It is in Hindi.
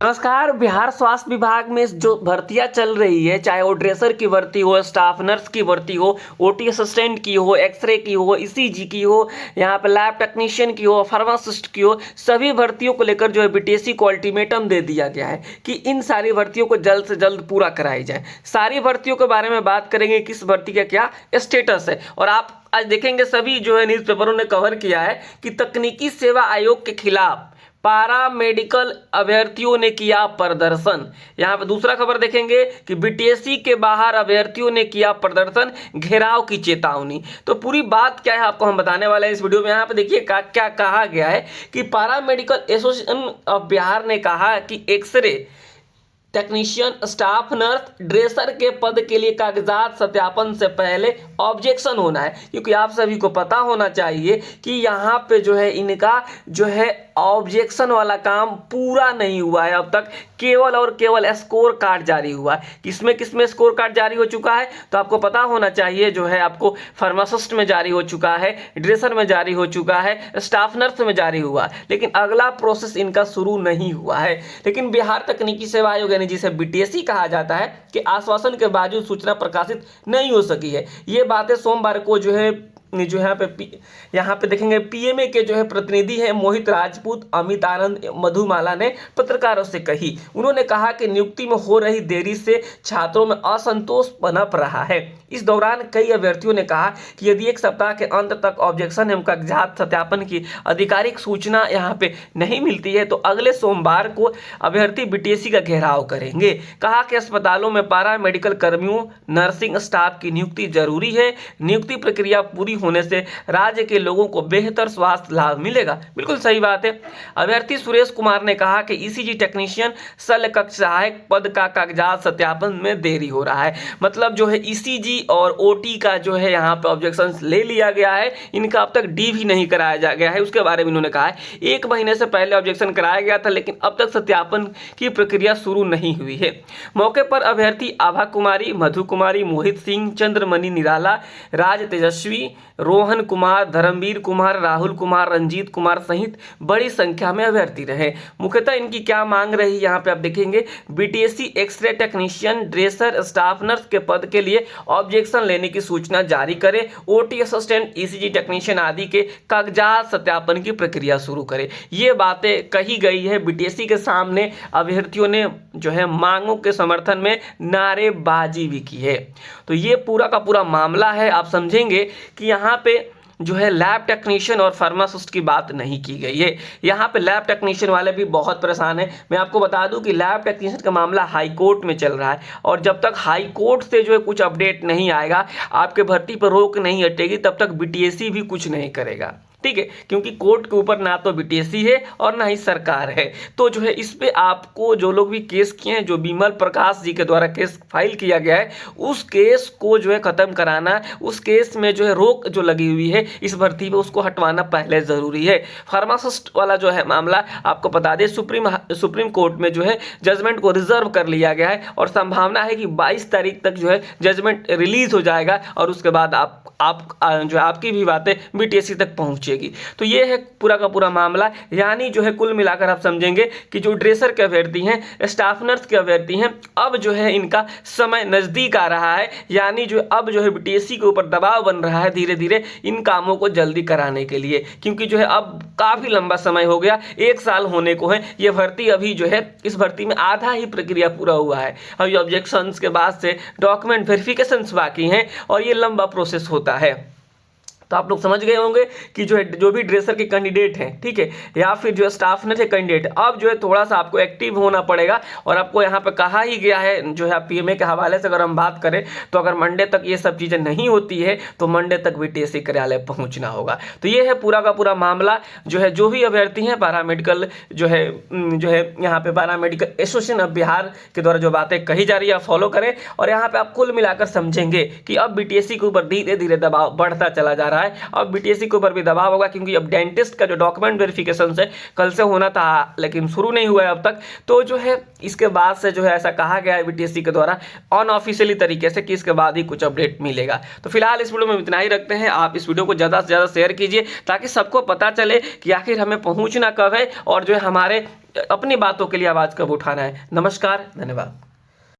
नमस्कार। बिहार स्वास्थ्य विभाग में जो भर्तियां चल रही है, चाहे वो ड्रेसर की भर्ती हो, स्टाफ नर्स की भर्ती हो, ओटी असिस्टेंट की हो, एक्सरे की हो, ईसीजी की हो, यहाँ पे लैब टेक्नीशियन की हो, फार्मासिस्ट की हो, सभी भर्तियों को लेकर जो है बीटीएससी को अल्टीमेटम दे दिया गया है कि इन सारी भर्तियों को जल्द से जल्द पूरा कराई जाए। सारी भर्तियों के बारे में बात करेंगे, किस भर्ती का क्या स्टेटस है। और आप आज देखेंगे सभी जो है न्यूज़पेपरों ने कवर किया है कि तकनीकी सेवा आयोग के खिलाफ पारा मेडिकल अभ्यर्थियों ने किया प्रदर्शन। यहाँ पे दूसरा खबर देखेंगे कि बीटीएससी के बाहर अभ्यर्थियों ने किया प्रदर्शन, घेराव की चेतावनी। तो पूरी बात क्या है आपको हम बताने वाले हैं इस वीडियो में। यहाँ पे देखिए क्या कहा गया है कि पारा मेडिकल एसोसिएशन ऑफ बिहार ने कहा कि x ray technician, staff nurse, dresser के पद के लिए कागजात सत्यापन से पहले ऑब्जेक्शन होना है। क्योंकि आप सभी को पता होना चाहिए कि यहाँ पे जो है इनका जो है ऑब्जेक्शन वाला काम पूरा नहीं हुआ है अब तक, केवल और केवल स्कोर कार्ड जारी हुआ है। किसमें स्कोर कार्ड जारी हो चुका है तो आपको पता होना चाहिए, जो है आपको फार्मासिस्ट में जारी हो चुका है, ड्रेसर में जारी हो चुका है, स्टाफ नर्स में जारी हुआ है, लेकिन अगला प्रोसेस इनका शुरू नहीं हुआ है। लेकिन बिहार तकनीकी सेवा आयोग यानी जिसे बीटीएससी कहा जाता है कि आश्वासन के बावजूद सूचना प्रकाशित नहीं हो सकी है। ये बातें सोमवार को जो है यहाँ पे देखेंगे पीएमए के जो है प्रतिनिधि है मोहित राजपूत, अमित आनंद, मधुमाला ने पत्रकारों से कही। उन्होंने कहा कि नियुक्ति में हो रही देरी से छात्रों में असंतोष पनप रहा है। इस दौरान कई अभ्यर्थियों ने कहा कि यदि एक सप्ताह के अंत तक ऑब्जेक्शन एवं कागजात सत्यापन की आधिकारिक सूचना यहाँ पे नहीं मिलती है तो अगले सोमवार को अभ्यर्थी बीटीएससी का घेराव करेंगे। कहा कि अस्पतालों में पारा मेडिकल कर्मियों, नर्सिंग स्टाफ की नियुक्ति जरूरी है। नियुक्ति प्रक्रिया पूरी होने से राज्य के लोगों को बेहतर स्वास्थ्य लाभ मिलेगा। बिल्कुल सही बात है। अभ्यर्थी सुरेश कुमार ने कहा कि ईसीजी टेक्नीशियन, शल्य कक्ष सहायक पद का कागजात सत्यापन में देरी हो रहा है। मतलब जो है ईसीजी और ओटी का जो है यहाँ पे ऑब्जेक्शन ले लिया गया है, इनका अब तक डी भी नहीं कराया गया है। उसके बारे में इन्होंने कहा है 1 महीने से पहले ऑब्जेक्शन कराया गया था, लेकिन अब तक सत्यापन की प्रक्रिया शुरू नहीं हुई है। मौके पर अभ्यर्थी आभा कुमारी, मधु कुमारी, मोहित सिंह, चंद्रमणि निराला, राज तेजस्वी, रोहन कुमार, धर्मवीर कुमार, राहुल कुमार, रंजीत कुमार सहित बड़ी संख्या में अभ्यर्थी रहे। मुख्यतः इनकी क्या मांग रही, यहाँ पे आप देखेंगे BTSC x ray technician, dresser, staff nurse के पद के लिए ऑब्जेक्शन लेने की सूचना जारी करे, ओटी असिस्टेंट, ईसीजी टेक्नीशियन आदि के कागजात सत्यापन की प्रक्रिया शुरू करे। ये बातें कही गई है बीटीएससी के सामने। अभ्यर्थियों ने जो है मांगों के समर्थन में नारेबाजी भी की है। तो ये पूरा का पूरा मामला है। आप समझेंगे कि यहाँ पे जो है लैब टेक्नीशियन और फार्मासिस्ट की बात नहीं की गई है। यहाँ पे लैब टेक्नीशियन वाले भी बहुत परेशान हैं। मैं आपको बता दूं कि लैब टेक्नीशियन का मामला हाई कोर्ट में चल रहा है, और जब तक हाई कोर्ट से जो है कुछ अपडेट नहीं आएगा, आपके भर्ती पर रोक नहीं हटेगी, तब तक बीटीएससी भी कुछ नहीं करेगा। ठीक है, क्योंकि कोर्ट के ऊपर ना तो बीटीएससी है और ना ही सरकार है। तो जो है इस पे आपको जो लोग भी केस किए हैं, जो विमल प्रकाश जी के द्वारा केस फाइल किया गया है, उस केस को जो है खत्म कराना, उस केस में जो है रोक जो लगी हुई है इस भर्ती में, उसको हटवाना पहले जरूरी है। फार्मासिस्ट वाला जो है मामला आपको बता दें, सुप्रीम कोर्ट में जो है जजमेंट को रिजर्व कर लिया गया है, और संभावना है कि 22 तारीख तक जो है जजमेंट रिलीज हो जाएगा, और उसके बाद जो आपकी भी बातें बीटीएससी तक पहुंचेगी। तो ये है पूरा का पूरा मामला। यानी जो है कुल मिलाकर आप समझेंगे कि जो ड्रेसर के अभ्यर्थी हैं, स्टाफ नर्स के अभ्यर्थी हैं, अब जो है इनका समय नज़दीक आ रहा है। यानी जो अब जो है बीटीएससी के ऊपर दबाव बन रहा है धीरे धीरे इन कामों को जल्दी कराने के लिए, क्योंकि जो है अब काफ़ी लंबा समय हो गया, 1 साल होने को है। ये भर्ती अभी जो है इस भर्ती में आधा ही प्रक्रिया पूरा हुआ है। अभी ऑब्जेक्शंस के बाद से डॉक्यूमेंट वेरिफिकेशंस बाकी हैं, और ये लंबा प्रोसेस होता है। तो आप लोग समझ गए होंगे कि जो भी ड्रेसर के कैंडिडेट हैं, ठीक है, या फिर जो स्टाफ नर्स के कैंडिडेट, अब जो है थोड़ा सा आपको एक्टिव होना पड़ेगा। और आपको यहाँ पे कहा ही गया है, जो है पीएमए के हवाले से अगर हम बात करें तो अगर मंडे तक ये सब चीज़ें नहीं होती है तो मंडे तक बीटीएससी कार्यालय पहुँचना होगा। तो ये है पूरा का पूरा मामला। जो भी अभ्यर्थी हैं पैरामेडिकल जो है यहाँ पे पैरामेडिकल एसोसिएशन ऑफ बिहार के द्वारा जो बातें कही जा रही है फॉलो करें। और यहाँ पे आप कुल मिलाकर समझेंगे कि अब बीटीएससी के ऊपर धीरे धीरे दबाव बढ़ता चला जा रहा है। रहा है। अब बीटीएससी के ऊपर भी दबाव होगा, क्योंकि अब डेंटिस्ट का जो डॉक्यूमेंट वेरिफिकेशन है कल से होना था, लेकिन शुरू नहीं हुआ है अब तक। तो जो है इसके बाद से जो है ऐसा कहा गया है बीटीएससी के द्वारा अनऑफिशियली तरीके से कि इसके बाद ही कुछ अपडेट मिलेगा। तो फिलहाल इस वीडियो में इतना ही रखते हैं। आप इस वीडियो को ज़्यादा से ज़्यादा शेयर कीजिए ताकि सबको पता चले कि आखिर हमें पहुंचना कब है और जो है हमारे अपनी बातों के लिए आवाज़ कब उठाना है। नमस्कार, धन्यवाद।